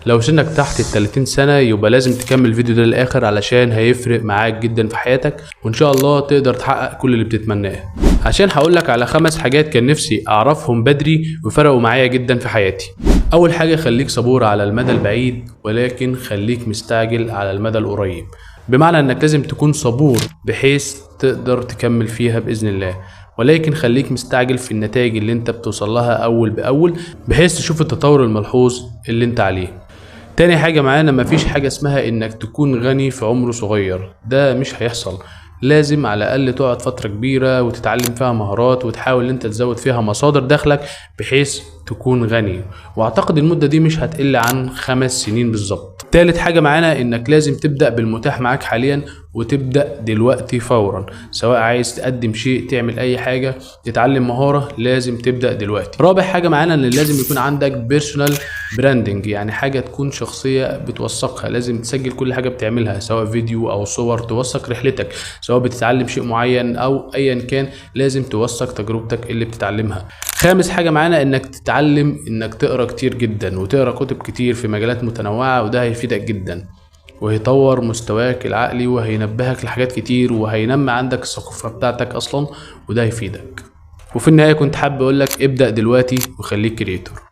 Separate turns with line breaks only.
لو سنك تحت ال30 سنة يبقى لازم تكمل الفيديو ده للآخر علشان هيفرق معاك جدا في حياتك، وإن شاء الله تقدر تحقق كل اللي بتتمناه. عشان هقولك على 5 حاجات كان نفسي أعرفهم بدري وفرقوا معايا جدا في حياتي. أول حاجة، خليك صبور على المدى البعيد ولكن خليك مستعجل على المدى القريب. بمعنى إنك لازم تكون صبور بحيث تقدر تكمل فيها بإذن الله، ولكن خليك مستعجل في النتائج اللي انت بتوصل لها اول باول بحيث تشوف التطور الملحوظ اللي انت عليه. تاني حاجة معانا، مفيش حاجة اسمها انك تكون غني في عمر صغير، ده مش هيحصل. لازم على الاقل تقعد فترة كبيرة وتتعلم فيها مهارات وتحاول انت تزود فيها مصادر دخلك بحيث تكون غني، واعتقد المدة دي مش هتقل عن 5 سنين بالظبط. تالت حاجة معانا، انك لازم تبدأ بالمتاح معاك حاليا وتبدأ دلوقتي فورا. سواء عايز تقدم شيء، تعمل اي حاجة، تتعلم مهارة، لازم تبدأ دلوقتي. رابع حاجة معانا، ان لازم يكون عندك بيرسونال براندنج، يعني حاجة تكون شخصية بتوثقها. لازم تسجل كل حاجة بتعملها سواء فيديو او صور، توثق رحلتك. سواء بتتعلم شيء معين او ايا كان، لازم توثق تجربتك اللي بتتعلمها. خامس حاجة معانا، انك تتعلم انك تقرأ كتير جدا وتقرأ كتب كتير في مجالات متنوعة، وده هيفيدك جدا وهيطور مستواك العقلي وهينبهك لحاجات كتير وهينمي عندك الثقافة بتاعتك اصلا، وده هيفيدك. وفي النهاية كنت حابب اقولك ابدأ دلوقتي وخليك كريتور.